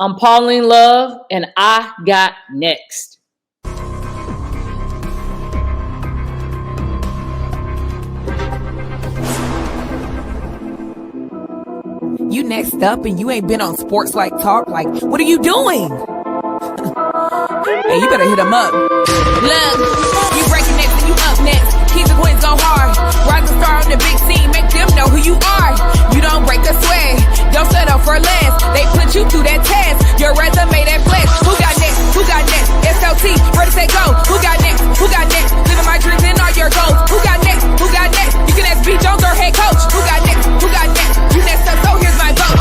I'm Pauline Love, and I got next. You next up and you ain't been on Sports Like Talk. Like, what are you doing? Hey, you better hit him up. Look, you breaking next and you up next. Keep the wins go hard. Rise and star on the big scene. Make them know who you are. You don't break a sweat. Don't settle for less. They put you through that test. Your resume that flex. Who got next? Who got next? SLT, ready, say go. Who got next? Who got next? Living my dreams and all your goals. Who got next? Who got next? You can ask B. Jones or head coach. Who got next? Who got next? You next up, so here's my vote.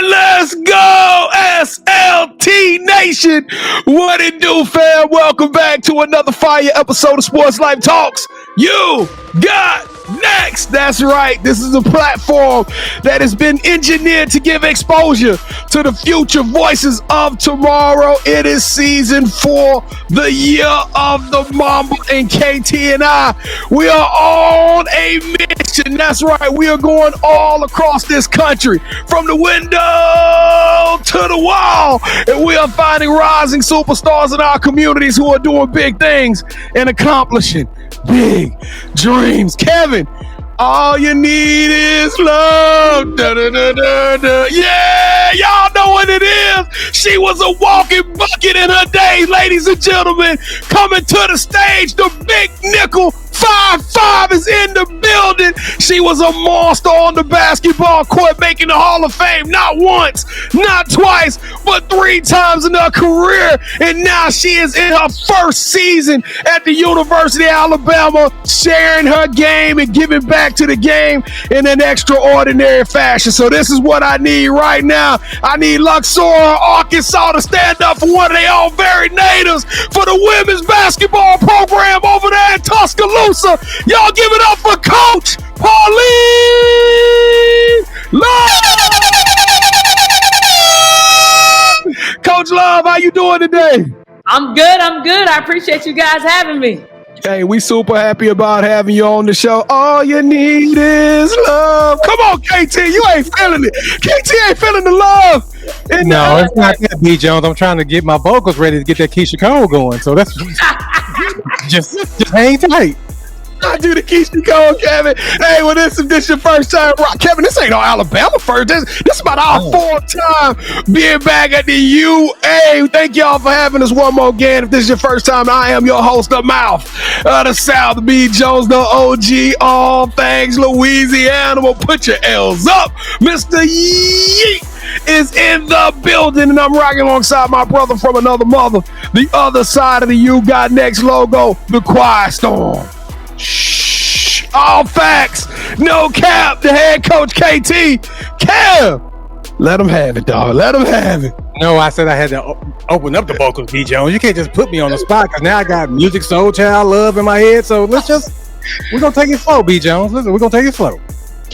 Let's go, SLT Nation. What it do, fam? Welcome back to another fire episode of Sports Life Talks. You got next. That's right. This is a platform that has been engineered to give exposure to the future voices of tomorrow. It is season 4, the year of the Mamba, and KT and I, we are on a mission. That's right. We are going all across this country, from the window to the wall, and we are finding rising superstars in our communities who are doing big things and accomplishing big dreams. Kevin, all you need is love. Da, da, da, da, da. Yeah, y'all know what it is. She was a walking bucket in her day, ladies and gentlemen. Coming to the stage, the big nickel 5'5" is in the building. She was a monster on the basketball court, making the Hall of Fame not once, not twice, but 3 times in her career. And now she is in her first season at the University of Alabama, sharing her game and giving back to the game in an extraordinary fashion. So this is what I need right now. I need Luxor, Arkansas, to stand up for one of their own very natives for the women's basketball program over there in Tuscaloosa. Y'all give it up for Coach Pauline Love. Coach Love, how you doing today? I'm good. I appreciate you guys having me. Hey, we super happy about having you on the show. All you need is love. Come on, KT, you ain't feeling it. KT ain't feeling the love. No, it's not that, B. Jones. I'm trying to get my vocals ready to get that Keisha Cole going. So that's just hang tight. I do the Keisha Cole, Kevin. Hey, well, this your first time. Kevin, this ain't no Alabama first. This about our 4th time being back at the UA. Thank y'all for having us one more again. If this is your first time, I am your host, the mouth of the South, B. Jones, the OG, all things Louisiana. Well, put your L's up. Mr. Yeet is in the building, and I'm rocking alongside my brother from another mother, the other side of the You Got Next logo, the Quiet Storm. Shh, all facts, no cap. The head coach KT. Kev, let him have it, dog. Let him have it. No, I said I had to open up the vocals, B. Jones. You can't just put me on the spot because now I got Music Soul Child Love in my head. So we're gonna take it slow, B. Jones. Listen, we're gonna take it slow.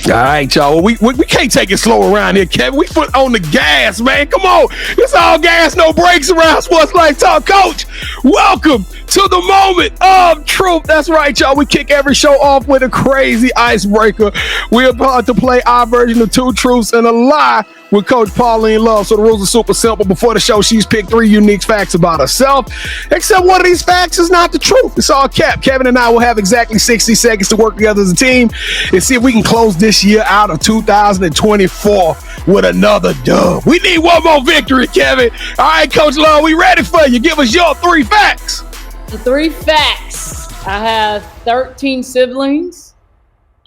All right, y'all. We can't take it slow around here, Kevin. We foot on the gas, man. Come on. It's all gas, no brakes around Sports Life Talk. Coach, welcome to the moment of truth. That's right, y'all. We kick every show off with a crazy icebreaker. We're about to play our version of 2 truths and a lie with Coach Pauline Love. So the rules are super simple. Before the show, she's picked 3 unique facts about herself, except one of these facts is not the truth. It's all cap. Kevin and I will have exactly 60 seconds to work together as a team and see if we can close this year out of 2024 with another dub. We need one more victory, Kevin. All right, Coach Love, we ready for you. Give us your 3 facts. The 3 facts. I have 13 siblings.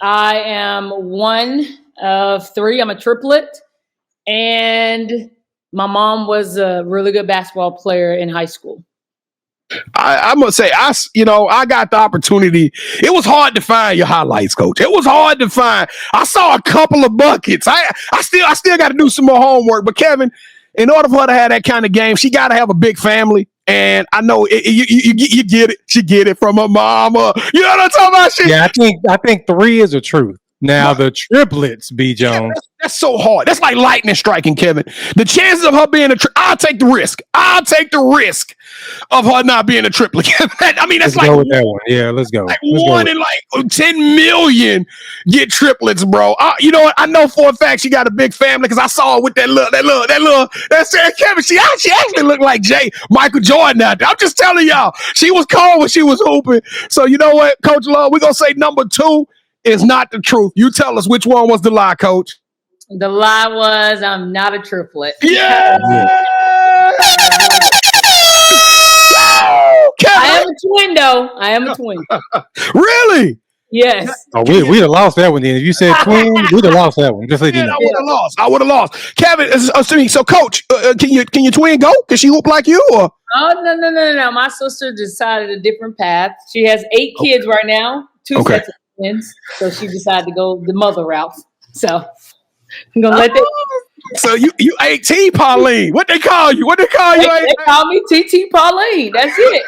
I am one of 3. I'm a triplet. And my mom was a really good basketball player in high school. I must say, I got the opportunity. It was hard to find your highlights, Coach. It was hard to find. I saw a couple of buckets. I still got to do some more homework. But Kevin, in order for her to have that kind of game, she got to have a big family. And I know you get it. She get it from her mama. You know what I'm talking about? Yeah, I think 3 is the truth. Now the triplets, B. Jones. That's so hard. That's like lightning striking, Kevin. The chances of her being I'll take the risk. I'll take the risk of her not being a triplet. I mean, that's Let's like go with that one. Yeah, let's go. Like Let's one in like 10 million get triplets, bro. You know what? I know for a fact she got a big family because I saw her with that's Kevin. She actually looked like Michael Jordan out there. I'm just telling y'all, she was cold when she was hooping. So you know what, Coach Love, we're gonna say number 2 is not the truth. You tell us which one was the lie, Coach. The lie was I'm not a triplet. Yeah. I am a twin, though. I am a twin. Really? Yes. Oh, we'd have lost that one then. If you said twin, we'd have lost that one. Just like I would have lost. Kevin, so Coach, can your twin go? Can she hoop like you? Or? Oh, no. My sister decided a different path. She has 8 kids right now, 2 sets of twins. So she decided to go the mother route. So I'm gonna let that. So you AT Pauline. What they call you? They call me TT Pauline. That's it.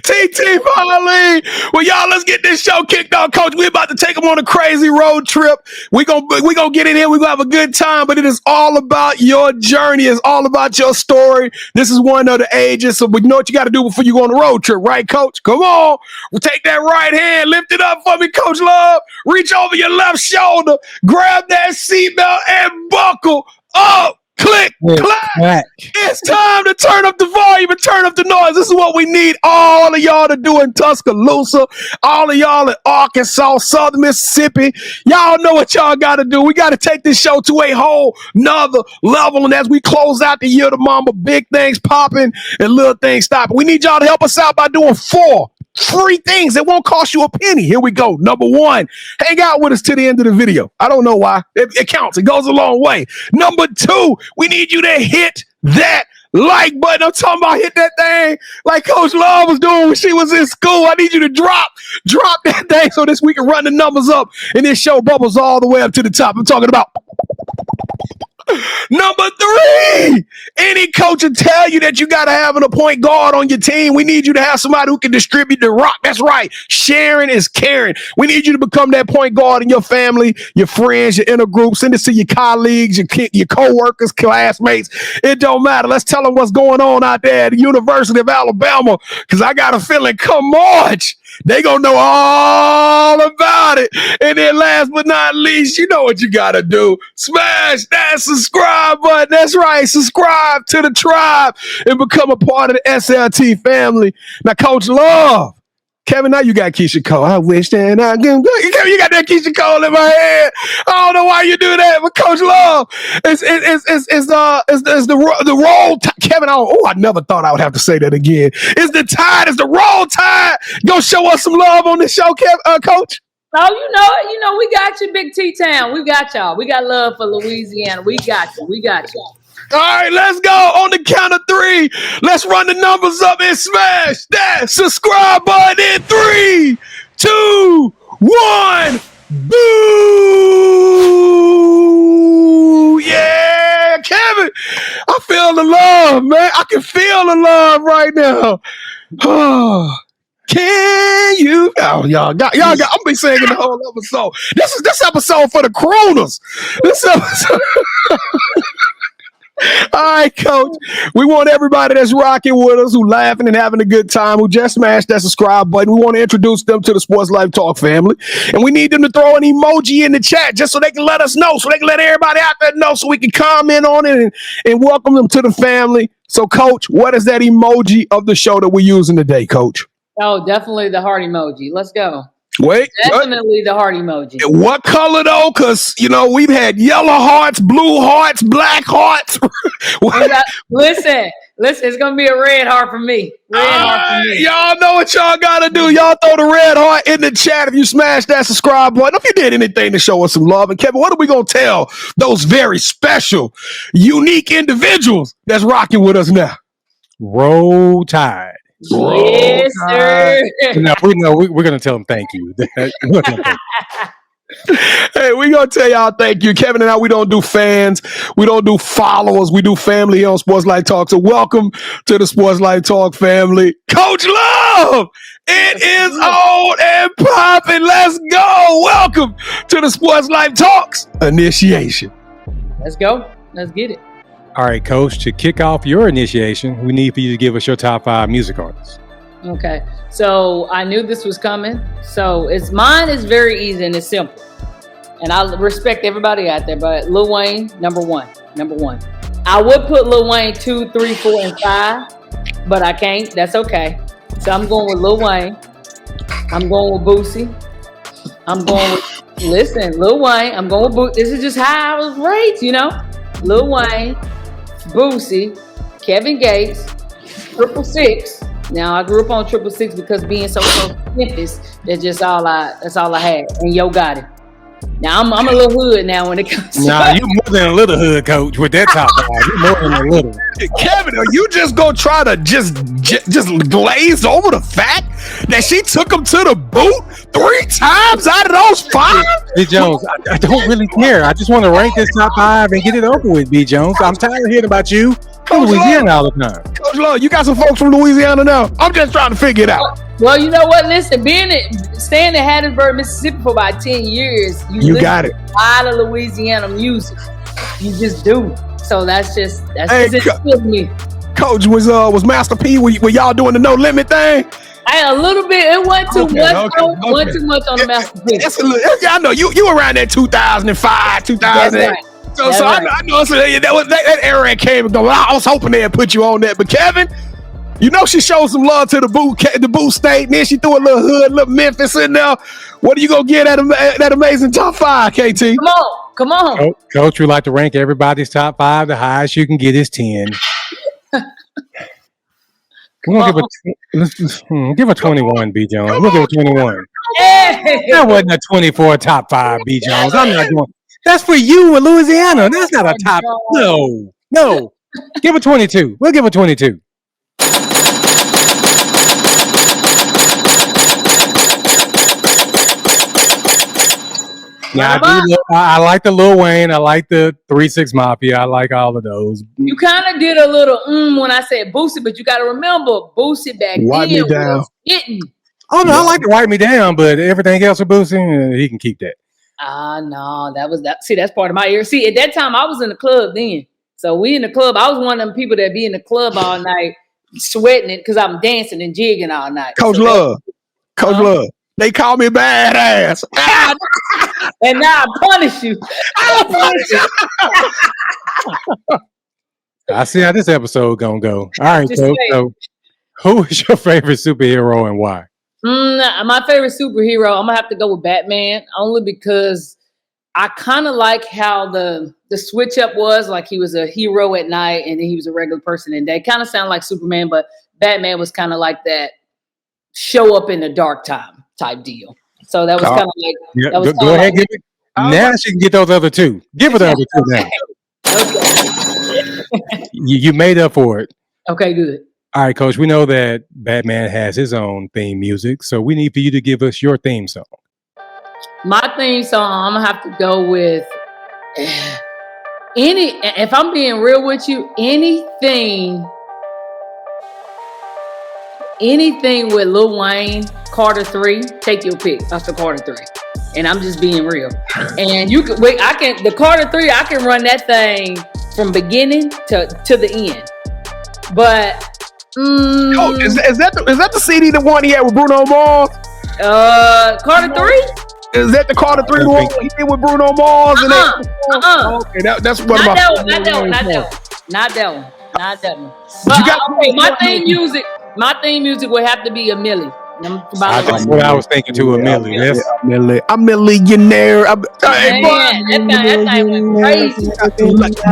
TT Pauline. Well, y'all, let's get this show kicked off, Coach. We're about to take them on a crazy road trip. We're gonna get in here. We're gonna have a good time, but it is all about your journey. It's all about your story. This is one of the ages, so you know what you got to do before you go on the road trip, right, Coach? Come on. We'll take that right hand, lift it up for me, Coach Love. Reach over your left shoulder, grab that seatbelt and buckle up. Click, clack. It's time to turn up the volume and turn up the noise. This is what we need all of y'all to do in Tuscaloosa, all of y'all in Arkansas, Southern Mississippi. Y'all know what y'all got to do. We got to take this show to a whole nother level. And as we close out the year, the mama, big things popping and little things stopping. We need y'all to help us out by doing 4 free things that won't cost you a penny. Here we go. Number 1, hang out with us to the end of the video. I don't know why. It counts. It goes a long way. Number 2, we need you to hit that like button. I'm talking about hit that thing like Coach Love was doing when she was in school. I need you to drop that thing so this we can run the numbers up and this show bubbles all the way up to the top. I'm talking about number 3, any coach will tell you that you got to have a point guard on your team. We need you to have somebody who can distribute the rock. That's right. Sharing is caring. We need you to become that point guard in your family, your friends, your inner group. Send it to your colleagues, your co-workers, classmates. It don't matter. Let's tell them what's going on out there at the University of Alabama, because I got a feeling come March, they gonna know all about it. And then last but not least, you know what you gotta do. Smash that subscribe button. That's right. Subscribe to the tribe and become a part of the SLT family. Now, Coach Love. Kevin, now you got Keisha Cole. I wish that I can. Kevin, you got that Keisha Cole in my head. I don't know why you do that, but Coach Love, it's the roll. Kevin, I never thought I would have to say that again. It's the roll tide. Go show us some love on this show, Coach. Oh, you know, we got you, Big T-Town. We got y'all. We got love for Louisiana. We got you. All right, let's go on the count of 3. Let's run the numbers up and smash that subscribe button in 3, 2, 1. Boo! Yeah, Kevin, I feel the love, man. I can feel the love right now. Oh. Can you? Oh, y'all got. I'm be singing the whole episode. This episode for the crooners. This episode. All right, Coach. We want everybody that's rocking with us, who laughing and having a good time, who just smashed that subscribe button. We want to introduce them to the Sports Life Talk family. And we need them to throw an emoji in the chat just so they can let us know, so they can let everybody out there know, so we can comment on it and welcome them to the family. So, Coach, what is that emoji of the show that we're using today, Coach? Oh, definitely the heart emoji. Let's go. Wait, definitely the heart emoji. What color though? Because we've had yellow hearts, blue hearts, black hearts. Listen, it's gonna be a red heart for me. Y'all know what y'all gotta do. Y'all throw the red heart in the chat if you smash that subscribe button. If you did anything to show us some love. And Kevin, what are we gonna tell those very special, unique individuals that's rocking with us now? Roll Tide. Yes, sir. No, we're going to tell them thank you. Hey, we gonna tell y'all thank you. Kevin and I, we don't do fans. We don't do followers. We do family here on Sports Life Talk. So welcome to the Sports Life Talk family. Coach Love, it is on and popping. Let's go. Welcome to the Sports Life Talks initiation. Let's go. Let's get it. All right, Coach, to kick off your initiation, we need for you to give us your top 5 music artists. Okay. So I knew this was coming. So mine is very easy and it's simple. And I respect everybody out there, but Lil Wayne, number one. I would put Lil Wayne 2, 3, 4, and 5, but I can't. That's okay. So I'm going with Lil Wayne. I'm going with Boosie. I'm going with, Lil Wayne. I'm going with Boosie. This is just how I was raised, you know? Lil Wayne, Boosie, Kevin Gates, 666. Now I grew up on 666 because being so close to Memphis, that's all I had. And Yo Gotti. Now I'm a little hood now when it comes to you more than a little hood, Coach, with that top 5. You more than a little. Kevin, are you just gonna try to just glaze over the fact that she took him to the boot 3 times out of those 5? B. Jones, I don't really care. I just want to rank this top 5 and get it over with, B. Jones. I'm tired of hearing about you. Louisiana all the time. Coach Love, you got some folks from Louisiana now. I'm just trying to figure it out. Well, you know what? Listen, staying in Hattiesburg, Mississippi for about 10 years, you got it. A lot of Louisiana music. You just do. So that's just me. Coach, was Master P, were y'all doing the no limit thing? A little bit. It wasn't too much. Wasn't too much on the Master P. I know you around that 2005, 2008. That's right. So right. I know that era came and go. I was hoping they'd put you on that, but Kevin, you know she showed some love to the boot state, and then she threw a little hood, little Memphis in there. What are you gonna get at that amazing top 5, KT? Come on. Coach, we like to rank everybody's top 5. The highest you can get is 10. We're gonna give a 21, B. Jones. We'll give a 21. Hey. That wasn't a 24 top 5, B. Jones. I'm not going. That's for you in Louisiana. That's not a top. No. Give a 22. We'll give a 22. Now I like the Lil Wayne. I like the 3-6 Mafia. I like all of those. You kind of did a little when I said Boosie, but you got to remember Boosie back then was hitting. Oh no, I like to write me down, but everything else with Boosie, he can keep that. No, that was that. See, that's part of my ear. See, at that time, I was in the club then. So we in the club. I was one of them people that be in the club all night, sweating it because I'm dancing and jigging all night. Coach Love, they call me badass. And now I punish you. I see how this episode gonna go. All right, Coach. So, who is your favorite superhero and why? My favorite superhero, I'm gonna have to go with Batman, only because I kind of like how the switch up was. Like he was a hero at night and then he was a regular person in day. Kind of sound like Superman, but Batman was kind of like that show up in the dark time type deal. So that was kind of like go ahead, give it. Now she can get those other 2. Give her the other 2 now. Okay. You made up for it. Okay, good. All right, Coach, we know that Batman has his own theme music, so we need for you to give us your theme song. My theme song, I'm going to have to go with if I'm being real with you, anything with Lil Wayne, Carter 3, take your pick. That's the Carter 3. And I'm just being real. And you can wait, the Carter 3, I can run that thing from beginning to the end. But is that the CD, the one he had with Bruno Mars? Carter 3? Is that the Carter 3 one he did with Bruno Mars? Okay, that's one of my. Not that one. But my theme music would have to be a Millie. That's what I was thinking too, a Millie. I'm a millionaire. That thing went crazy.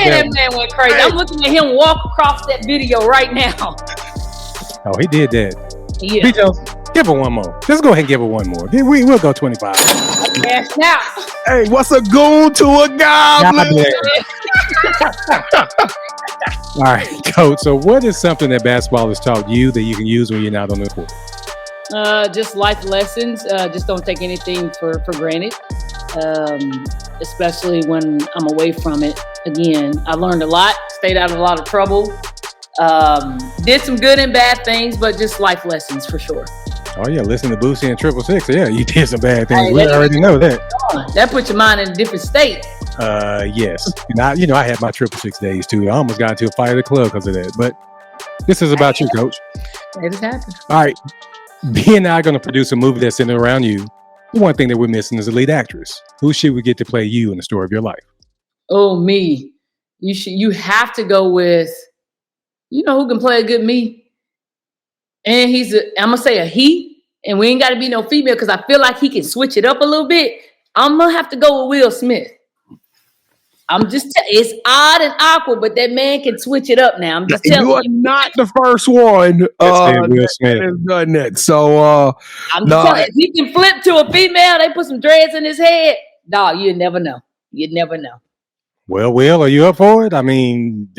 That man went crazy. I'm looking at him walk across that video right now. Oh, he did that. Yeah. Give her one more. Let's go ahead and give her one more. We'll go 25. Yes, now. Hey, what's a goon to a goblin? All right, Coach. So what is something that basketball has taught you that you can use when you're not on the court? Just life lessons. Just don't take anything for granted, especially when I'm away from it. Again, I learned a lot, stayed out of a lot of trouble, did some good and bad things, but just life lessons for sure. Oh yeah, listen to Boosie and 666. Yeah, you did some bad things. We already know that. That puts your mind in a different state. Yes. And I had my 666 days too. I almost got into a fight at the club because of that. But this is about you, Coach. It has happened. All right. B and I are going to produce a movie that's centered around you. One thing that we're missing is a lead actress. Who should we get to play you in the story of your life? Oh, me. You have to go with, who can play a good me? And I'm going to say a he, and we ain't got to be no female because I feel like he can switch it up a little bit. I'm going to have to go with Will Smith. It's odd and awkward, but that man can switch it up now. I'm just telling you. You are not the first one Will Smith that has done that. So, I'm just telling you, if he can flip to a female, they put some dreads in his head, dog, you'd never know. You'd never know. Well, Will, are you up for it? I mean,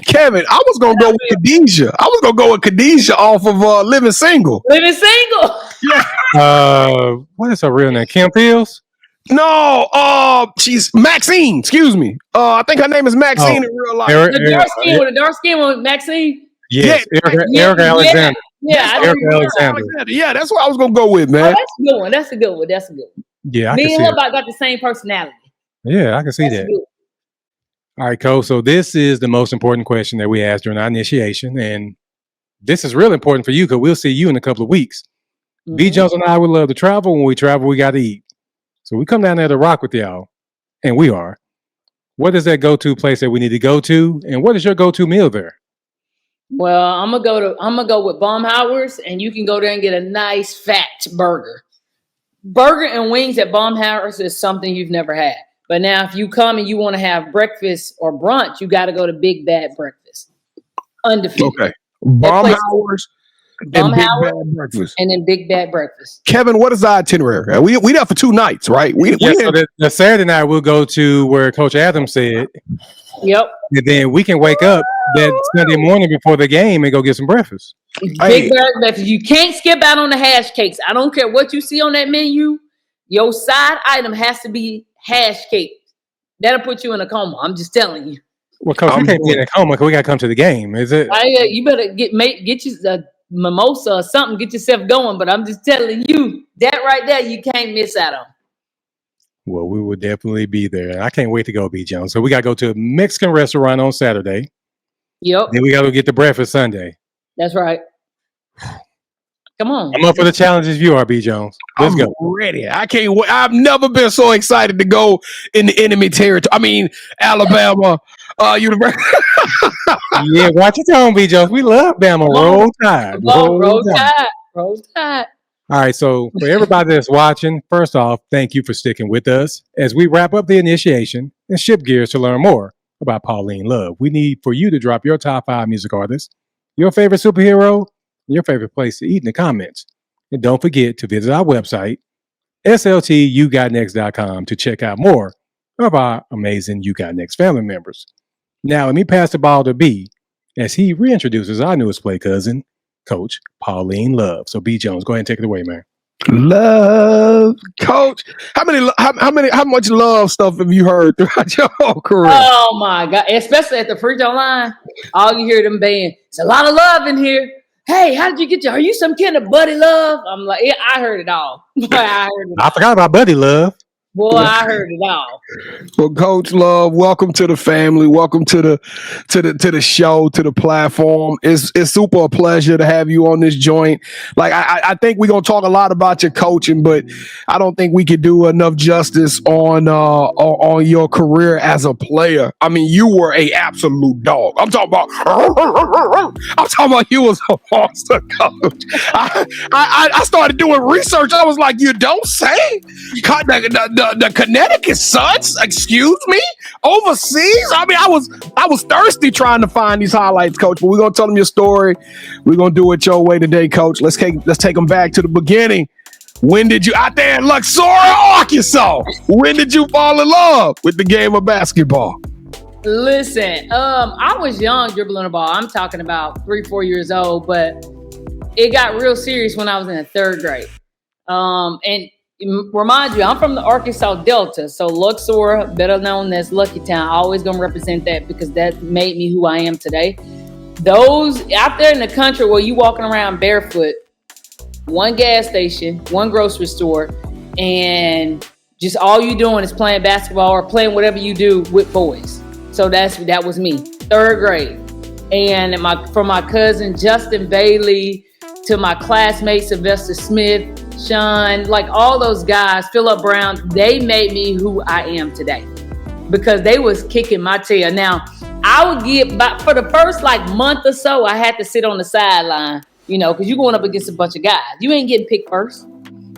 Kevin, I was gonna go with Khadijah. Off of Living Single. Living Single. Yeah. What is her real name? Kim Fields? No, she's Maxine. Excuse me. I think her name is Maxine in real life. The dark skin with Maxine. Yes, Erica Alexander. Yeah, Erica Alexander. Yeah, that's what I was gonna go with, man. Oh, that's a good one. Yeah, me and her got the same personality. Yeah, I can see that. Good. All right, Coach. So this is the most important question that we asked during our initiation. And this is really important for you because we'll see you in a couple of weeks. Mm-hmm. B. Jones and I would love to travel. When we travel, we got to eat. So we come down there to rock with y'all. And we are. What is that go-to place that we need to go to? And what is your go-to meal there? Well, I'm gonna go with Baumhauer's, and you can go there and get a nice fat burger. Burger and wings at Baumhauer's is something you've never had. But now if you come and you want to have breakfast or brunch, you got to go to Big Bad Breakfast. Undefeated. Okay. Baumhauer's and Big Bad Breakfast. And then Big Bad Breakfast. Kevin, what is the itinerary? We there for 2 nights, right? So the Saturday night we'll go to where Coach Adams said. Yep. And then we can wake up that Sunday morning before the game and go get some breakfast. Big Bad Breakfast. You can't skip out on the hash cakes. I don't care what you see on that menu. Your side item has to be hash cake. That'll put you in a coma. I'm just telling you. Well, Coach, we can't be in a coma because we got to come to the game. Is it? You better get you a mimosa or something. Get yourself going. But I'm just telling you, that right there, you can't miss out on. Well, we will definitely be there. I can't wait to go, B. Jones. So we got to go to a Mexican restaurant on Saturday. Yep. Then we got to get the breakfast Sunday. That's right. Come on. I'm up for the challenges you are, B. Jones. Let's go. Ready. I can't wait. I've never been so excited to go in the enemy territory. I mean, Alabama University. Yeah, watch your tone, B. Jones. We love Bama. Roll Tide. Roll Tide. All right, so for everybody that's watching, first off, thank you for sticking with us as we wrap up the initiation and shift gears to learn more about Pauline Love. We need for you to drop your top 5 music artists, your favorite superhero, and your favorite place to eat in the comments. And don't forget to visit our website, sltugotnext.com, to check out more of our amazing You Got Next family members. Now, let me pass the ball to B as he reintroduces our newest play cousin, Coach Pauline Love. So B. Jones, go ahead and take it away, man. Love, Coach. How much love stuff have you heard throughout your whole career? Oh my God! Especially at the free throw line, all you hear them baying. It's a lot of love in here. Hey, how did you get are you some kind of Buddy Love? I'm like, yeah, I heard it all. I forgot about Buddy Love. Boy, I heard it all. Well, Coach Love, welcome to the family. Welcome to the show, to the platform. It's super a pleasure to have you on this joint. Like I think we're gonna talk a lot about your coaching, but I don't think we could do enough justice on your career as a player. I mean, you were a absolute dog. I'm talking about you was a monster, Coach. I started doing research. I was like, you don't say. The Connecticut Suns, excuse me, overseas. I mean, I was thirsty trying to find these highlights, Coach. But we're gonna tell them your story. We're gonna do it your way today, Coach. Let's take them back to the beginning. When did you out there in Luxor, Arkansas? When did you fall in love with the game of basketball? Listen, I was young dribbling the ball. I'm talking about 3-4 years old, but it got real serious when I was in the 3rd grade. And remind you, I'm from the Arkansas Delta. So Luxor, better known as Lucky Town, always going to represent that because that made me who I am today. Those out there in the country where you walking around barefoot, one gas station, one grocery store, and just all you doing is playing basketball or playing whatever you do with boys. So that was me, 3rd grade. And from my cousin Justin Bailey to my classmate Sylvester Smith, Sean, like all those guys, Phillip Brown, they made me who I am today because they was kicking my tail. Now, I would get for the first month or so, I had to sit on the sideline, because you're going up against a bunch of guys. You ain't getting picked first.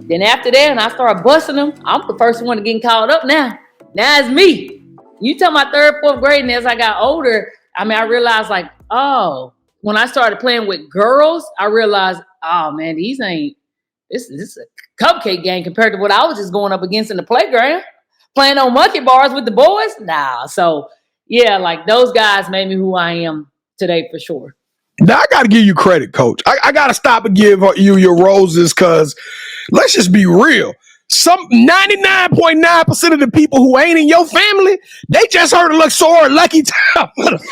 Then after that, and I started busting them, I'm the first one to getting called up now. Now it's me. You tell my 3rd, 4th grade, and as I got older, I realized when I started playing with girls, I realized, oh man, this is a cupcake game compared to what I was just going up against in the playground, playing on monkey bars with the boys. Nah, so yeah, those guys made me who I am today for sure. Now I got to give you credit, Coach. I got to stop and give you your roses because let's just be real. Some 99.9% of the people who ain't in your family, they just heard of Luxor or Lucky Town. Never heard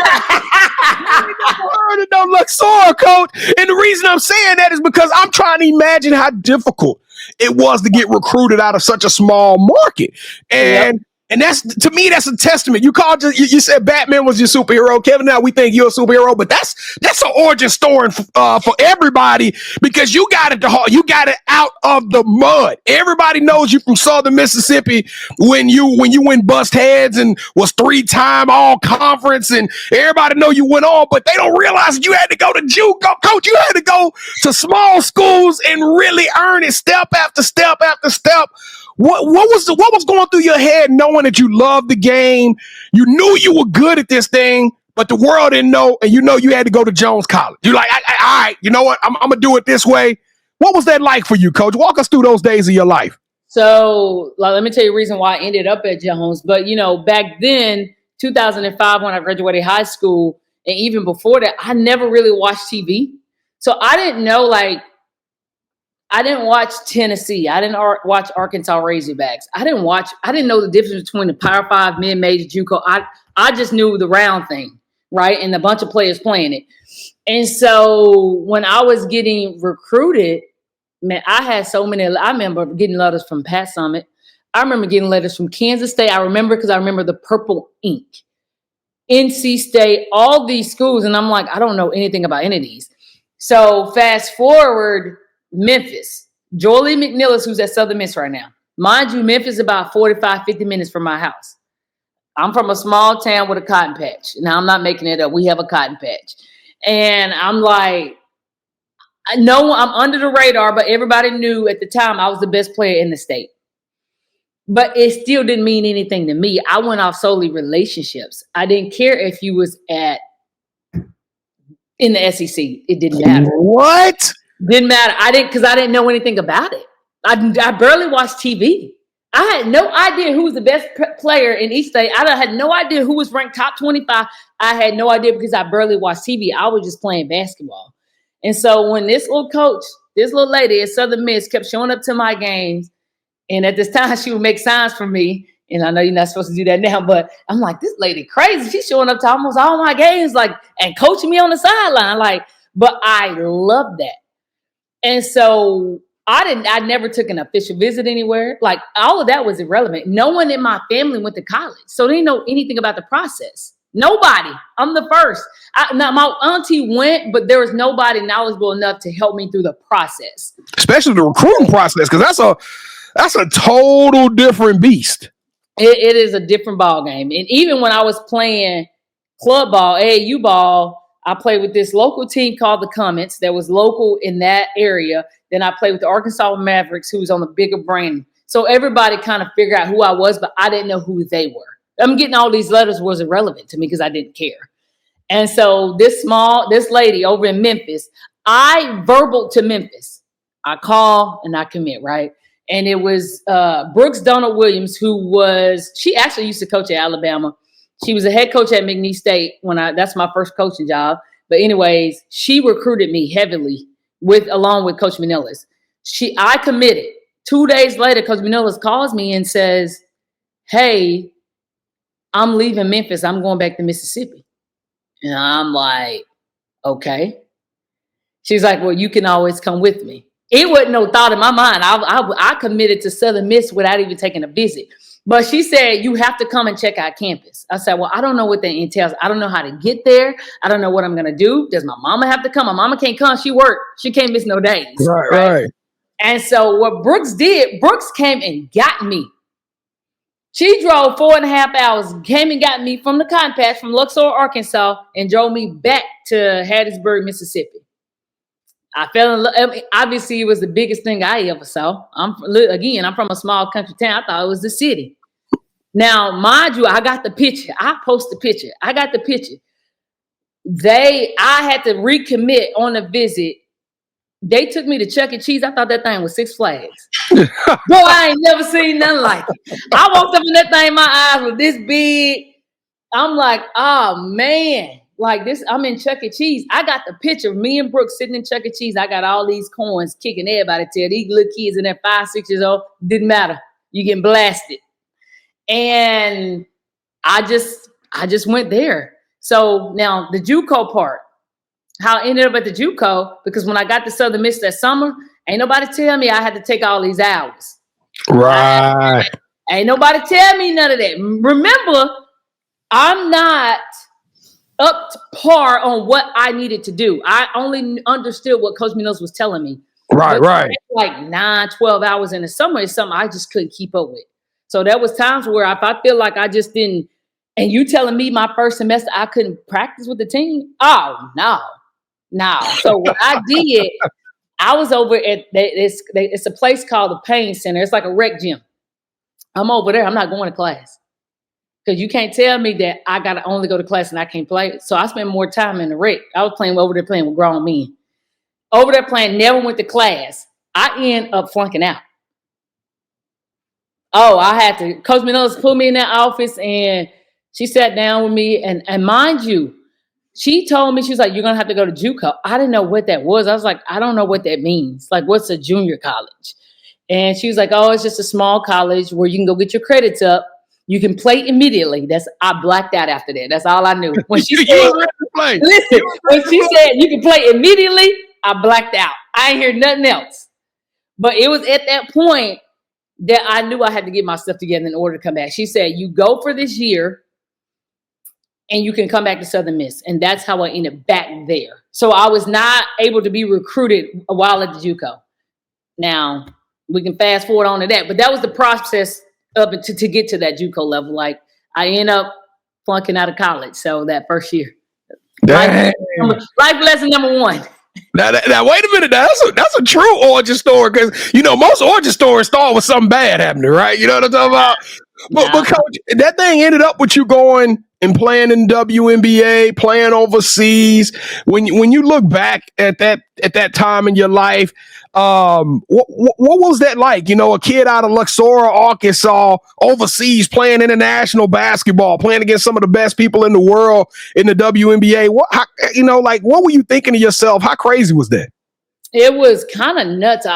of no Luxor, Coach. And the reason I'm saying that is because I'm trying to imagine how difficult it was to get recruited out of such a small market. And that's, to me, that's a testament. You said Batman was your superhero. Kevin, now we think you're a superhero, but that's an origin story for everybody because you got it out of the mud. Everybody knows you from Southern Mississippi when you win bust heads and was 3-time all conference, and everybody know you went on, but they don't realize that you had to go to JUCO. Coach, you had to go to small schools and really earn it step after step after step. What was going through your head knowing that you loved the game? You knew you were good at this thing, but the world didn't know, and you had to go to Jones College. You're like, all right, you know what? I'm going to do it this way. What was that like for you, Coach? Walk us through those days of your life. So let me tell you the reason why I ended up at Jones. But, back then, 2005, when I graduated high school, and even before that, I never really watched TV. So I didn't know, I didn't watch Tennessee. I didn't watch Arkansas Razorbacks. I didn't know the difference between the Power 5, mid-major, JUCO. I just knew the round thing, right? And a bunch of players playing it. And so when I was getting recruited, man, I had so many. I remember getting letters from Pat Summitt. I remember getting letters from Kansas State. I remember because I remember the purple ink. NC State, all these schools. And I'm like, I don't know anything about any of these. So fast forward, Memphis, Jolie McNillis, who's at Southern Miss right now. Mind you, Memphis is about 45, 50 minutes from my house. I'm from a small town with a cotton patch. Now, I'm not making it up. We have a cotton patch. And I'm like, I know I'm under the radar, but everybody knew at the time I was the best player in the state. But it still didn't mean anything to me. I went off solely relationships. I didn't care if you was in the SEC. It didn't matter. What? Didn't matter. Because I didn't know anything about it. I barely watched TV. I had no idea who was the best player in each state. I had no idea who was ranked top 25. I had no idea because I barely watched TV. I was just playing basketball. And so when this little lady at Southern Miss kept showing up to my games, and at this time she would make signs for me, and I know you're not supposed to do that now, but I'm like, this lady crazy. She's showing up to almost all my games, and coaching me on the sideline, but I love that. And so I never took an official visit anywhere. All of that was irrelevant. No one in my family went to college, so they didn't know anything about the process. Nobody. I'm the first. Now my auntie went, but there was nobody knowledgeable enough to help me through the process, especially the recruiting process, because that's a total different beast. It is a different ball game. And even when I was playing club ball, AAU ball, I played with this local team called the Comets that was local in that area. Then I played with the Arkansas Mavericks, who was on the bigger brand. So everybody kind of figured out who I was, but I didn't know who they were. I'm getting all these letters was irrelevant to me because I didn't care. And so this lady over in Memphis, I verbal to Memphis. I call and I commit, right? And it was Brooks Donald Williams, she actually used to coach at Alabama. She was a head coach at McNeese State that's my first coaching job. But anyways, she recruited me heavily along with Coach Manilas. I committed. 2 days later, Coach Manilas calls me and says, hey, I'm leaving Memphis. I'm going back to Mississippi. And I'm like, okay. She's like, well, you can always come with me. It wasn't no thought in my mind. I committed to Southern Miss without even taking a visit. But she said, you have to come and check out campus. I said, well, I don't know what that entails. I don't know how to get there. I don't know what I'm going to do. Does my mama have to come? My mama can't come. She worked. She can't miss no days. Right. And so what Brooks did, Brooks came and got me. She drove 4.5 hours, came and got me from the Cotton Patch, from Luxor, Arkansas, and drove me back to Hattiesburg, Mississippi. I fell in love. I mean, obviously, it was the biggest thing I ever saw. I'm from a small country town. I thought it was the city. Now, mind you, I got the picture. I post the picture. I got the picture. I had to recommit on a visit. They took me to Chuck E. Cheese. I thought that thing was Six Flags. Boy, I ain't never seen nothing like it. I walked up in that thing, my eyes were this big. I'm like, oh, man. Like this, I'm in Chuck E. Cheese. I got the picture of me and Brooke sitting in Chuck E. Cheese. I got all these coins kicking everybody tail. These little kids in there 5, 6 years old. Didn't matter. You getting blasted. And I just went there. So now the JUCO part, how I ended up at the JUCO, because when I got to Southern Miss that summer, ain't nobody tell me I had to take all these hours. Right. Ain't nobody tell me none of that. Remember, I'm not up to par on what I needed to do. I only understood what Coach Minos was telling me. Right. Like 9, 12 hours in the summer is something I just couldn't keep up with. So there was times where if I feel like I just didn't, and you telling me my first semester I couldn't practice with the team? Oh, no. So what I did, I was over at, it's a place called the Pain Center. It's like a rec gym. I'm over there. I'm not going to class. Because you can't tell me that I got to only go to class and I can't play. So I spend more time in the rec. I was over there playing with grown men. Over there playing, never went to class. I end up flunking out. Oh, I had to. Coach Minos put me in that office and she sat down with me. And mind you, she told me, she was like, you're going to have to go to JUCO. I didn't know what that was. I was like, I don't know what that means. Like, what's a junior college? And she was like, oh, it's just a small college where you can go get your credits up. You can play immediately. I blacked out after that. That's all I knew. When she said, listen, when she said you can play immediately, I blacked out. I ain't hear nothing else. But it was at that point that I knew I had to get my stuff together in order to come back. She said, you go for this year and you can come back to Southern Miss. And that's how I ended back there. So I was not able to be recruited while at the JUCO. Now, we can fast forward on to that. But that was the process up to get to that JUCO level. Like, I end up flunking out of college. So that first year. Life lesson number 1. Now, wait a minute. That's a true origin story, because most origin stories start with something bad happening, right? You know what I'm talking about? But Coach, that thing ended up with you going and playing in WNBA, playing overseas. When you look back at that time in your life, what was that like? A kid out of Luxor, Arkansas, overseas, playing international basketball, playing against some of the best people in the world in the WNBA. What were you thinking to yourself? How crazy was that? It was kind of nuts.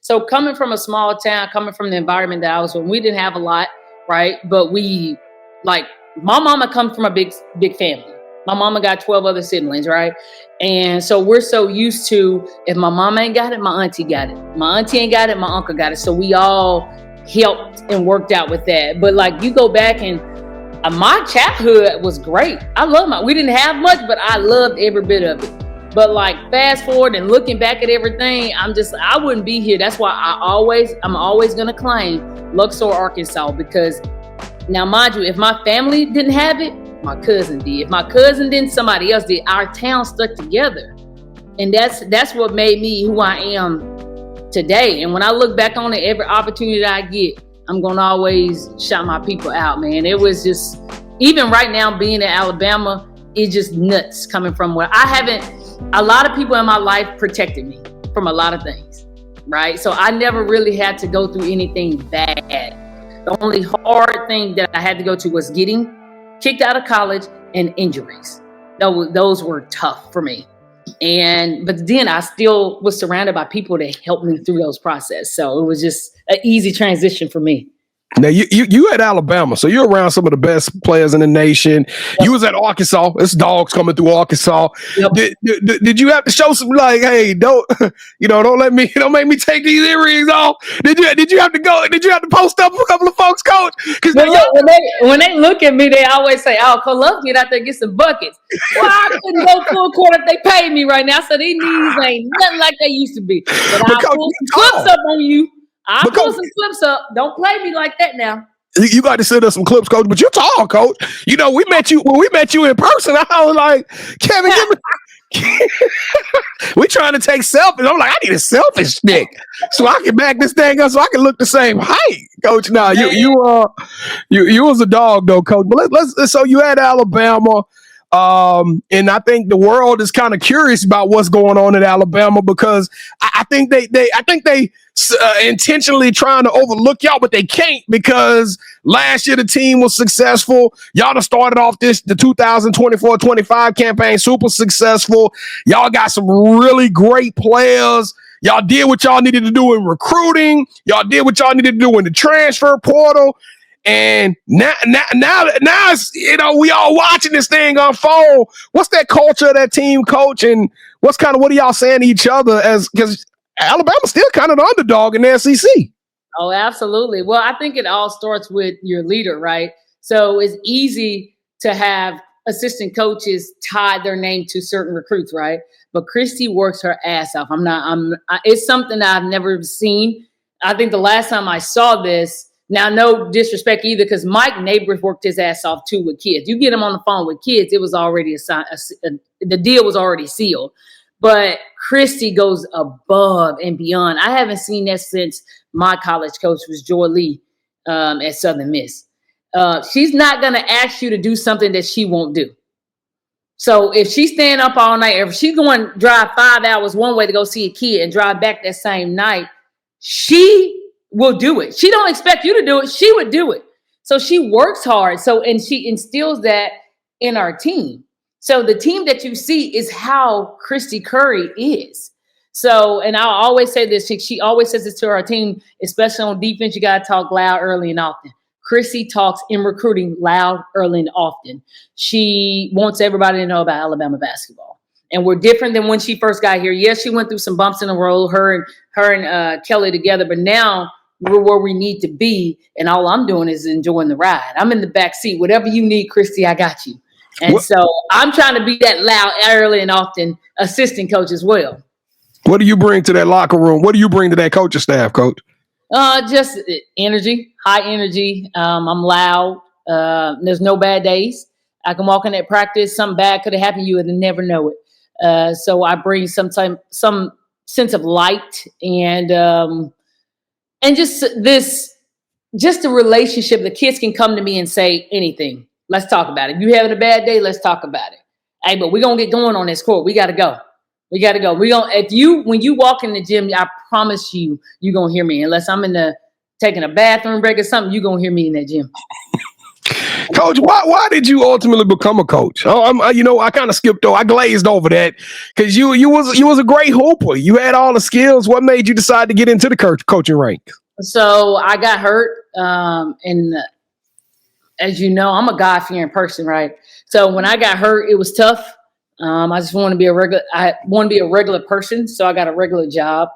So coming from a small town, coming from the environment that I was in, we didn't have a lot, right? But my mama comes from a big family. My mama got 12 other siblings, right? And so we're so used to, if my mama ain't got it, my auntie got it. My auntie ain't got it, my uncle got it. So we all helped and worked out with that. But you go back and my childhood was great. we didn't have much, but I loved every bit of it. But fast forward and looking back at everything, I wouldn't be here. That's why I'm always going to claim Luxor, Arkansas, because now, mind you, if my family didn't have it, my cousin did. If my cousin didn't, somebody else did. Our town stuck together. And that's what made me who I am today. And when I look back on it, every opportunity that I get, I'm going to always shout my people out, man. It was just, even right now being in Alabama, it's just nuts coming from where a lot of people in my life protected me from a lot of things, right? So I never really had to go through anything bad. The only hard thing that I had to go to was getting kicked out of college and injuries. Those were tough for me. But then I still was surrounded by people that helped me through those processes. So it was just an easy transition for me. Now you at Alabama, so you're around some of the best players in the nation. Yep. You was at Arkansas. It's dogs coming through Arkansas. Yep. Did you have to show some like, hey, don't make me take these earrings off? Did you have to go? Did you have to post up a couple of folks, Coach? Because when they look at me, they always say, "Oh, Coach Love, get out there and get some buckets." Well, I couldn't go full court if they paid me right now. So these knees ain't nothing like they used to be. But I'll pull some clips up on you. I'll pull some clips up. Don't play me like that now. You got to send us some clips, Coach. But you're tall, Coach. You know, we met you in person. I was like, Kevin, give me. We trying to take selfies. I'm like, I need a selfie stick so I can back this thing up so I can look the same height, Coach. Nah, you was a dog though, Coach. But let's so you at Alabama. And I think the world is kind of curious about what's going on in Alabama because I think they intentionally trying to overlook y'all, but they can't because last year the team was successful. Y'all done started off the 2024-25 campaign super successful. Y'all got some really great players. Y'all did what y'all needed to do in recruiting. Y'all did what y'all needed to do in the transfer portal. And now it's, we all watching this thing unfold. What's that culture of that team, Coach? And what are y'all saying to each other because Alabama's still kind of the underdog in the SEC? Oh, absolutely. Well, I think it all starts with your leader, right? So it's easy to have assistant coaches tie their name to certain recruits, right? But Christy works her ass off. It's something that I've never seen. I think the last time I saw this, now, no disrespect either, because Mike Neighbors worked his ass off too with kids. You get him on the phone with kids, it was already the deal was already sealed. But Christy goes above and beyond. I haven't seen that since my college coach was Joy Lee at Southern Miss. She's not going to ask you to do something that she won't do. So if she's staying up all night, if she's going to drive 5 hours one way to go see a kid and drive back that same night, she will do it. She don't expect you to do it. She would do it. So she works hard. And she instills that in our team. So the team that you see is how Christy Curry is. So, and I'll always say this, she always says this to our team, especially on defense, you got to talk loud, early, and often. Christy talks in recruiting loud, early, and often. She wants everybody to know about Alabama basketball. And we're different than when she first got here. Yes, she went through some bumps in the road, her and Kelly together, but now we're where we need to be, and all I'm doing is enjoying the ride. I'm in the back seat. Whatever you need, Christy, I got you. And so I'm trying to be that loud, early, and often assistant coach as well. What do you bring to that locker room? What do you bring to that coaching staff, Coach? Just energy, high energy. I'm loud. There's no bad days. I can walk in at practice. Something bad could have happened to you and never know it. So I bring some sense of light and just the relationship. The kids can come to me and say anything. Let's talk about it. You having a bad day? Let's talk about it. Hey, but we're going to get going on this court. We got to go. When you walk in the gym, I promise you're going to hear me. Unless I'm taking a bathroom break or something, you're going to hear me in that gym. Coach, why did you ultimately become a coach? I kind of skipped over. I glazed over that because you was a great hooper. You had all the skills. What made you decide to get into the coaching ranks? So I got hurt, and as you know, I'm a God-fearing person, right? So when I got hurt, it was tough. I just want to be a regular person, so I got a regular job.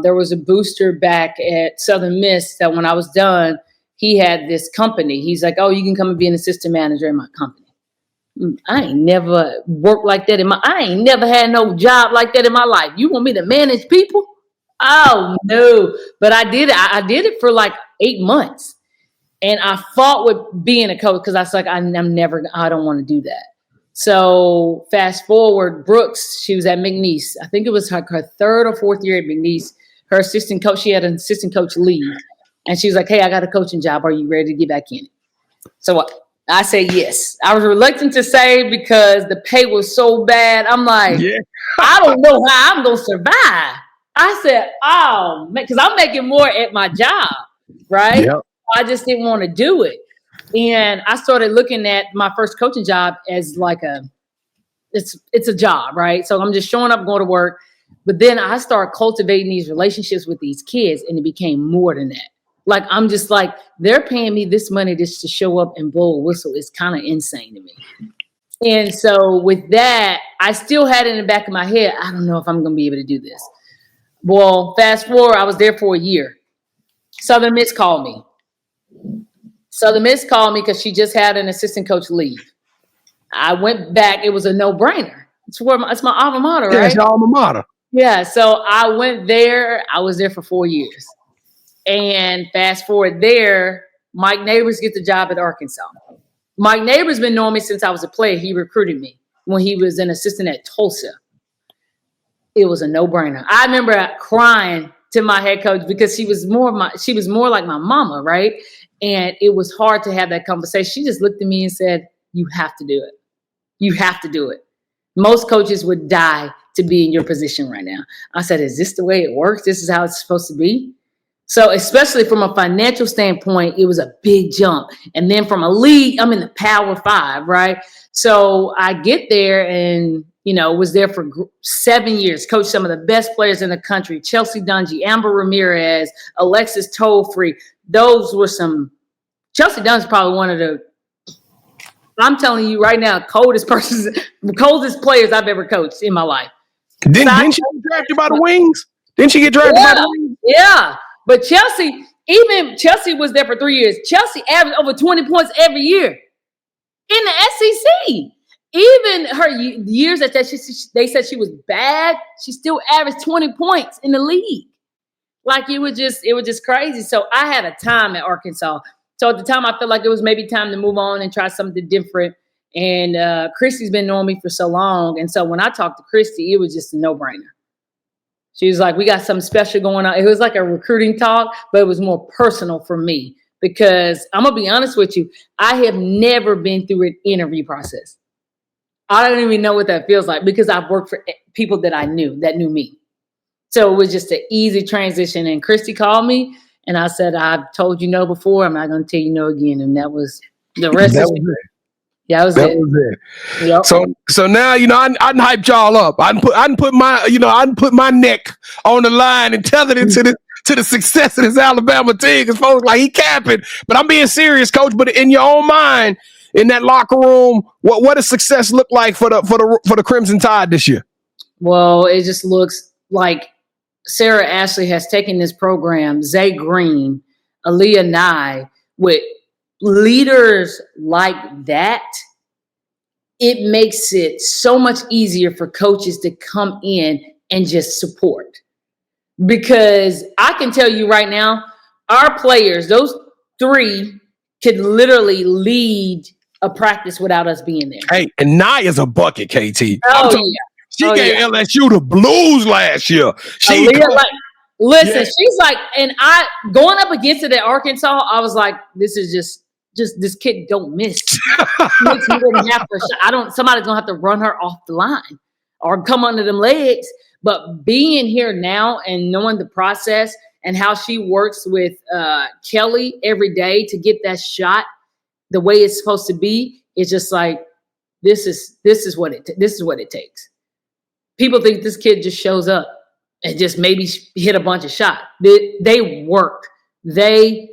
There was a booster back at Southern Miss that when I was done, he had this company. He's like, "Oh, you can come and be an assistant manager in my company." I ain't never worked like that I ain't never had no job like that in my life. You want me to manage people? Oh no! But I did it. I did it for like 8 months, and I fought with being a coach because I was like, I don't want to do that. So fast forward, Brooks, she was at McNeese. I think it was her 3rd or 4th year at McNeese. Her assistant coach, she had an assistant coach leave. And she was like, "Hey, I got a coaching job. Are you ready to get back in it?" So I said yes. I was reluctant to say because the pay was so bad. I'm like, I don't know how I'm going to survive. I said, oh, man, because I'm making more at my job, right? Yep. I just didn't want to do it. And I started looking at my first coaching job as like it's a job, right? So I'm just showing up, going to work. But then I start cultivating these relationships with these kids, and it became more than that. Like, I'm just like, they're paying me this money just to show up and blow a whistle. It's kind of insane to me. And so with that, I still had it in the back of my head, I don't know if I'm going to be able to do this. Well, fast forward, I was there for a year. Southern Miss called me. Southern Miss called me because she just had an assistant coach leave. I went back. It was a no-brainer. It's my alma mater, right? Yeah, it's your alma mater. Yeah, so I went there. I was there for 4 years. And fast forward there, Mike Neighbors gets the job at Arkansas. Mike Neighbors been knowing me since I was a player. He recruited me when he was an assistant at Tulsa. It was a no-brainer. I remember crying to my head coach because she was more like my mama, right? And it was hard to have that conversation. She just looked at me and said, you have to do it. You have to do it. Most coaches would die to be in your position right now. I said, is this the way it works? This is how it's supposed to be? So especially from a financial standpoint, it was a big jump. And then from a league, I'm in the Power 5, right? So I get there and, was there for 7 years, coached some of the best players in the country, Chelsea Dungy, Amber Ramirez, Alexis Tollfree. Those were Chelsea Dungy's probably one of the, I'm telling you right now, coldest players I've ever coached in my life. Didn't she get drafted by the Wings? Didn't she get drafted by the Wings? Yeah. But Chelsea was there for 3 years. Chelsea averaged over 20 points every year in the SEC. Even her years that they said she was bad, she still averaged 20 points in the league. Like it was just crazy. So I had a time at Arkansas. So at the time, I felt like it was maybe time to move on and try something different. And Christy's been knowing me for so long. And so when I talked to Christy, it was just a no-brainer. She was like, we got something special going on. It was like a recruiting talk, but it was more personal for me because I'm going to be honest with you. I have never been through an interview process. I don't even know what that feels like because I've worked for people that I knew, that knew me. So it was just an easy transition. And Christy called me and I said, I've told you no before. I'm not going to tell you no again. And that was the rest of it. Yeah, that was it. Yep. So now, I hyped y'all up. I done put my neck on the line and tethered it to the success of this Alabama team because folks like he capping. But I'm being serious, coach. But in your own mind, in that locker room, what does success look like for the Crimson Tide this year? Well, it just looks like Sarah Ashley has taken this program, Zay Green, Aaliyah Nye, with leaders like that. It makes it so much easier for coaches to come in and just support. Because I can tell you right now, our players, those 3 could literally lead a practice without us being there. Hey, and Naya's a bucket, KT. Oh, yeah. She gave LSU the blues last year. Listen, she's like, and I going up against it at Arkansas, I was like, this is just this kid don't miss. Somebody's gonna have to run her off the line or come under them legs. But being here now and knowing the process and how she works with Kelly every day to get that shot the way it's supposed to be, it's just like this is what it takes. People think this kid just shows up and just maybe hit a bunch of shots. They work. They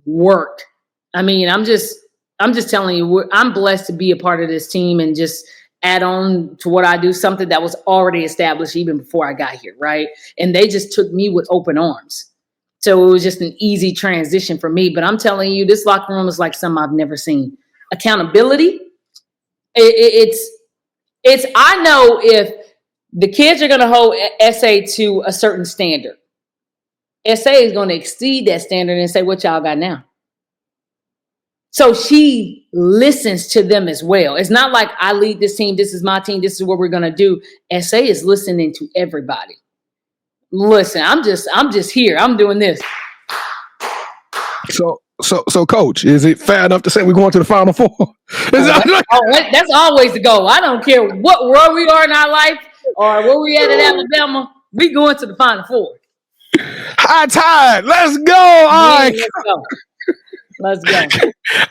work. I mean, I'm just telling you, I'm blessed to be a part of this team and just add on to what I do, something that was already established even before I got here, right? And they just took me with open arms. So it was just an easy transition for me. But I'm telling you, this locker room is like something I've never seen. Accountability. It's I know if the kids are going to hold SA to a certain standard, SA is going to exceed that standard and say, what y'all got now? So she listens to them as well. It's not like I lead this team. This is my team. This is what we're going to do. SA is listening to everybody. Listen, I'm just here. I'm doing this. So coach, is it fair enough to say we're going to the Final Four? That's always the goal. I don't care where we are in our life or where we at Alabama. We going to the Final Four. High Tide. Let's go. All right. Let's go.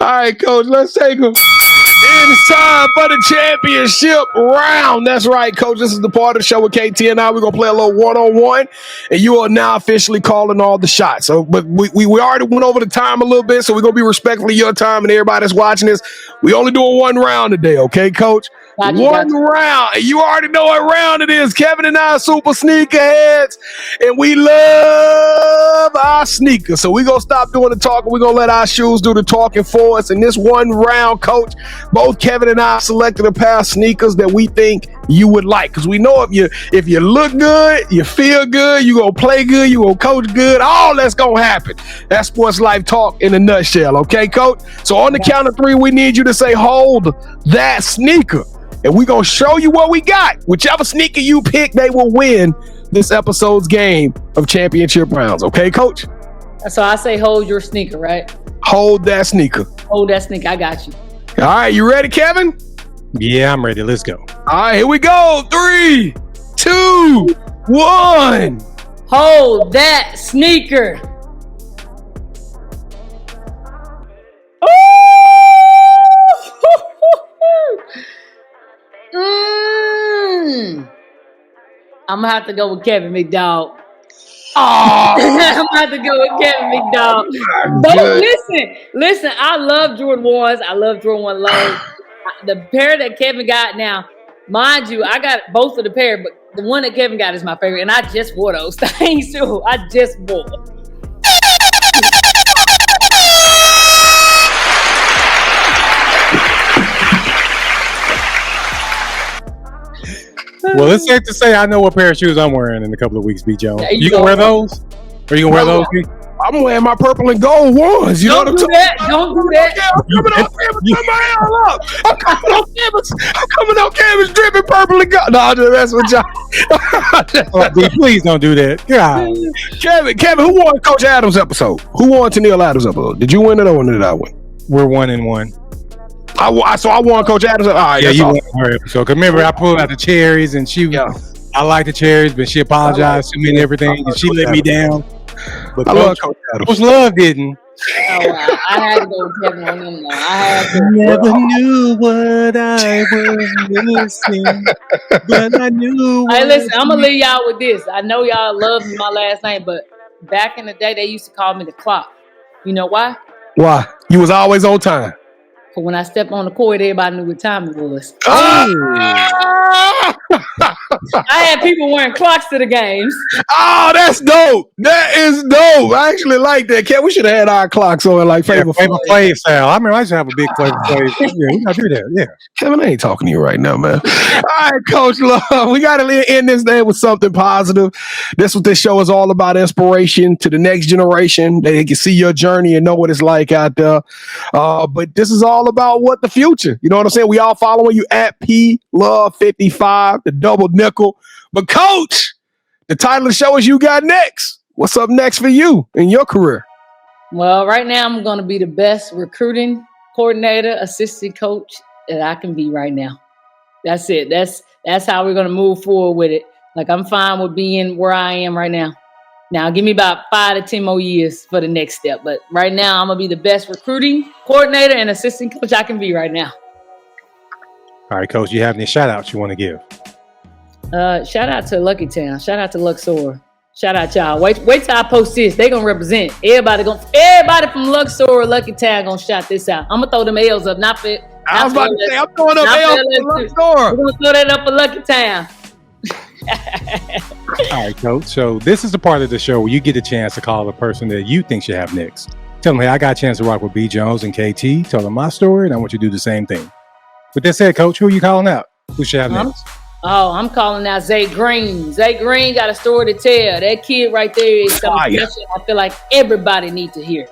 All right, coach. Let's take them It's time for the championship round. That's right, Coach. This is the part of the show with KT and I. We're going to play a little one-on-one, and you are now officially calling all the shots. So, but we already went over the time a little bit, so we're going to be respectful of your time and everybody that's watching this. We only doing one round today, okay, Coach? One round. You already know what round it is. Kevin and I are super sneakerheads, and we love our sneakers. So we're going to stop doing the talking. We're going to let our shoes do the talking for us. In this one round, Coach, both Kevin and I selected a pair of sneakers that we think you would like. Because we know if you look good, you feel good, you going to play good, you going to coach good, all that's going to happen. That's sports life talk in a nutshell. Okay, Coach? So on the count of three, we need you to say, hold that sneaker. And we're going to show you what we got. Whichever sneaker you pick, they will win this episode's game of championship rounds. Okay, Coach? So I say hold your sneaker, right? Hold that sneaker. Hold that sneaker. I got you. All right, you ready, Kevin? Yeah, I'm ready. Let's go. All right, here we go. 3, 2, 1. Hold that sneaker. I'm gonna have to go with Kevin McDowell. Oh, I'm gonna have to go with Kevin McDowell. But listen. I love Jordan 1s. I love Jordan 1 lows. The pair that Kevin got now, mind you, I got both of the pair, but the one that Kevin got is my favorite, and I just wore those things too. I just wore them. Well, it's safe to say I know what pair of shoes I'm wearing in a couple of weeks, B. Jones. Yeah, you can wear those? Or you can wear those, B? I'm wearing my purple and gold ones. You know what I'm talking about? Don't do that. I'm coming on campus. Turn my hair up. I'm coming on campus dripping purple and gold. No, that's what y'all. B, please don't do that. God. Kevin, who won Coach Adams' episode? Who won Tennille Adams' episode? Did you win it or did I win? We're 1-1. So I won Coach Adams. All right, yeah, you won her episode. Cause remember, I pulled out the cherries, and I like the cherries, but she apologized to me and everything, and she let me down. But I love Coach Adams. Coach Love didn't. I had to go with Kevin on them. Never knew what I was missing, but I knew. Hey, listen, I'm gonna leave y'all with this. I know y'all love my last name, but back in the day, they used to call me the clock. You know why? Why? You was always on time. But when I stepped on the court, everybody knew what time it was. I had people wearing clocks to the games. Oh, that's dope. That is dope. I actually like that. Cat, we should have had our clocks on like Flavor Flav style. I mean, I used to have a big Flavor Flav. Yeah, we gotta do that. Yeah. Kevin, I ain't talking to you right now, man. All right, Coach Love. We gotta end this day with something positive. That's what this show is all about: inspiration to the next generation. They can see your journey and know what it's like out there. But this is all about what the future. You know what I'm saying? We all following you at PLove55, the double nickel. But Coach, the title of the show is You Got Next. What's up next for you in your career? Well, right now I'm going to be the best recruiting coordinator, assistant coach that I can be right now. That's it. That's how we're going to move forward with it. Like, I'm fine with being where I am right now. Now, give me about 5 to 10 more years for the next step. But right now, I'm going to be the best recruiting coordinator and assistant coach I can be right now. All right, Coach, you have any shout-outs you want to give? Shout out to Lucky Town. Shout out to Luxor. Shout out y'all. Wait till I post this. They gonna represent. Everybody from Luxor or Lucky Town gonna shout this out. I'm gonna throw them L's up. I was about to say, I'm throwing up L's for Luxor. We're gonna throw that up for Lucky Town. All right, Coach. So this is the part of the show where you get a chance to call the person that you think should have next. Tell them, hey, I got a chance to rock with B. Jones and KT. Tell them my story, and I want you to do the same thing. With that said, Coach, who are you calling out? Who should have next? I'm calling out Zay Green. Zay Green got a story to tell. That kid right there is something special. I feel like everybody needs to hear.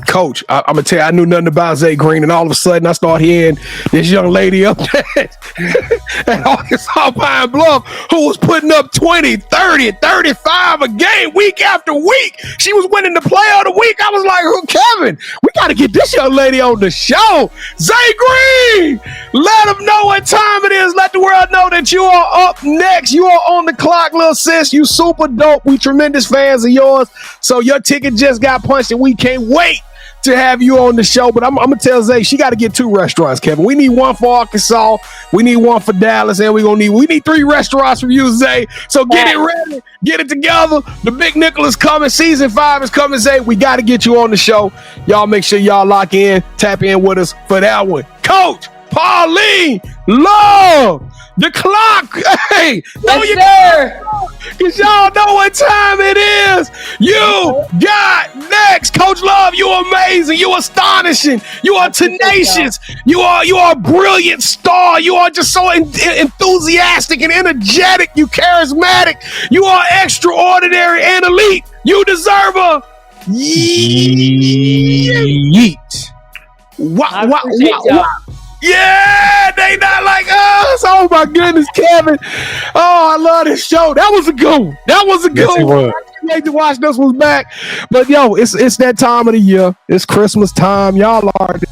Coach, I'm going to tell you, I knew nothing about Zay Green, and all of a sudden I start hearing this young lady up at Arkansas Pine Bluff who was putting up 20, 30, 35 a game week after week. She was winning the player of the week. I was like, Kevin, we got to get this young lady on the show. Zay Green, let them know what time it is. Let the world know that you are up next. You are on the clock, little sis. You super dope. We tremendous fans of yours. So your ticket just got punched, and we can't wait to have you on the show, but I'm gonna tell Zay she got to get 2 restaurants, Kevin. We need one for Arkansas, we need one for Dallas, and we need 3 restaurants from you, Zay. So get it ready, get it together. The Big Nickel is coming, season 5 is coming, Zay. We got to get you on the show. Y'all make sure y'all lock in, tap in with us for that one. Coach Pauline Love, the clock. Hey, because y'all know what time it is. You got next. Coach Love, you amazing. You astonishing. You are tenacious. You are a brilliant star. You are just so enthusiastic and energetic. You charismatic. You are extraordinary and elite. You deserve a yeet. Wow. Yeah, they not like us. Oh my goodness, Kevin. Oh, I love this show. That was a good one. That was a good one. I can't wait to watch this one back. But yo, it's that time of the year. It's Christmas time. Y'all already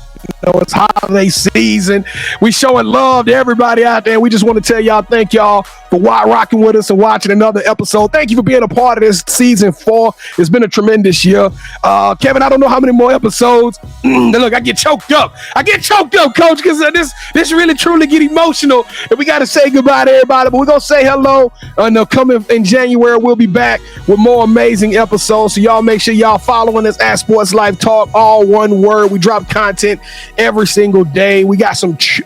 know it's holiday season. We showing love to everybody out there. We just want to tell y'all thank y'all for rocking with us and watching another episode. Thank you for being a part of this season 4. It's been a tremendous year. Kevin, I don't know how many more episodes. Look, I get choked up, Coach, because this really truly get emotional. And we got to say goodbye to everybody, but we're going to say hello. Coming in January, we'll be back with more amazing episodes. So y'all make sure y'all following us at Sports Life Talk, all one word. We drop content every single day. We got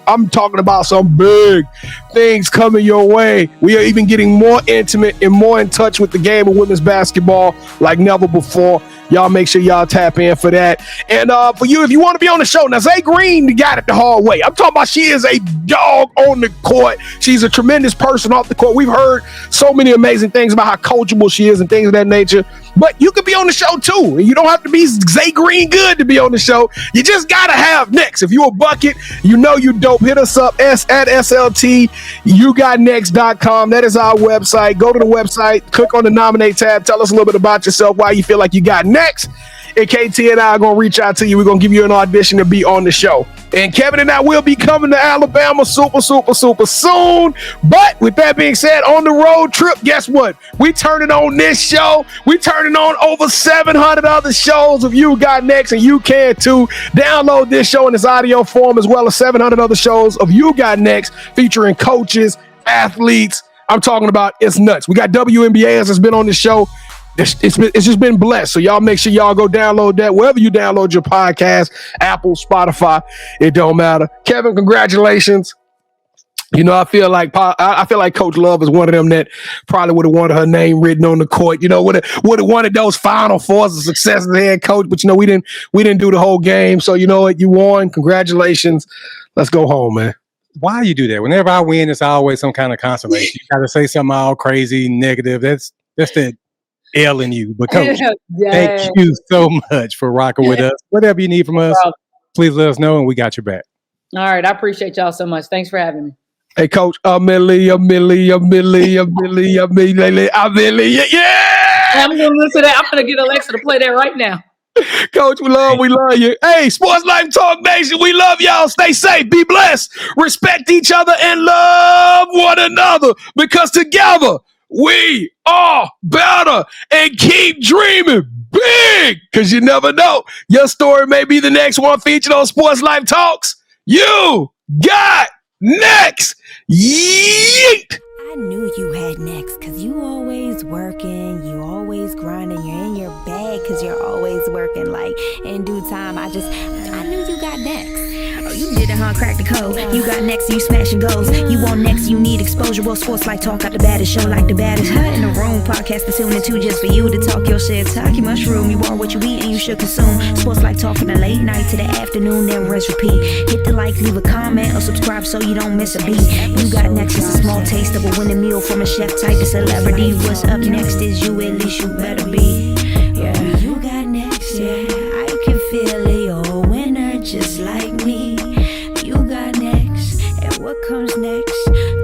I'm talking about some big things coming your way. We are even getting more intimate and more in touch with the game of women's basketball like never before. Y'all make sure y'all tap in for that. And for you, if you want to be on the show, now Zay Green got it the hard way. I'm talking about she is a dog on the court. She's a tremendous person off the court. We've heard so many amazing things about how coachable she is and things of that nature. But you could be on the show too. And you don't have to be Zay Green good to be on the show. You just got to have next. If you a bucket, you know you dope. Hit us up at SLT YouGotNext.com. That is our website. Go to the website, click on the nominate tab. Tell us a little bit about yourself, why you feel like you got next. And KT and I are going to reach out to you. We're going to give you an audition to be on the show. And Kevin and I will be coming to Alabama super soon. But with that being said, on the road trip, guess what? We turning on this show. We turning on over 700 other shows of You Got Next, and you can too. Download this show in its audio form as well as 700 other shows of You Got Next featuring coaches, athletes. I'm talking about it's nuts. We got WNBA that's been on the show. It's just been blessed. So y'all make sure y'all go download that wherever you download your podcast, Apple, Spotify, it don't matter. Kevin, congratulations. You know, I feel like Coach Love is one of them that probably would have wanted her name written on the court. You know, would have wanted those Final Fours of success as a head coach. But you know, we didn't do the whole game. So you know what, you won. Congratulations. Let's go home, man. Why you do that? Whenever I win, it's always some kind of consolation. You got to say something all crazy, negative. That's the L in you. But Coach, thank you so much for rocking with us. Whatever you need from us, please let us know, and we got your back. All right, I appreciate y'all so much. Thanks for having me. Hey, Coach, Amelia, yeah. I'm gonna listen to that. I'm gonna get Alexa to play that right now. Coach, we love you. Hey, Sports Life Talk Nation, we love y'all. Stay safe, be blessed, respect each other, and love one another, because together we are better. And keep dreaming big, because you never know. Your story may be the next one featured on Sports Life Talks. You got next. Yeet. I knew you had next, because you always working, you always grinding, you're in your bag because you're always working. Like, in due time, I knew you got next. Oh, you did it, huh? Crack the code. You got next, you smashing goals. You want next, you need exposure. Well, Sports Like Talk got the baddest show, like the baddest hut in the room. Podcast to tune into just for you to talk your shit. Talk your mushroom, you are what you eat and you should consume. Sports Like Talk from the late night to the afternoon, then rest repeat. Hit the like, leave a comment, or subscribe so you don't miss a beat. You got next is a small taste of a winning meal from a chef type to celebrity. What's up next is you, at least you better be. Yeah, you got next, yeah. I can feel it, you're a winner just like me. You got next, and what comes next?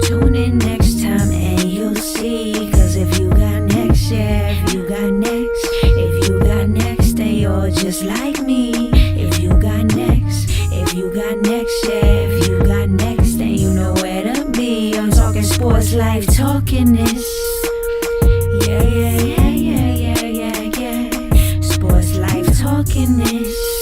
Tune in next time and you'll see. Cause if you got next, yeah, if you got next, then you're just like me. If you got next, yeah, if you got next, then you know where to be. I'm talking Sports Life, talking this. Yeah. Sports Life, talking this.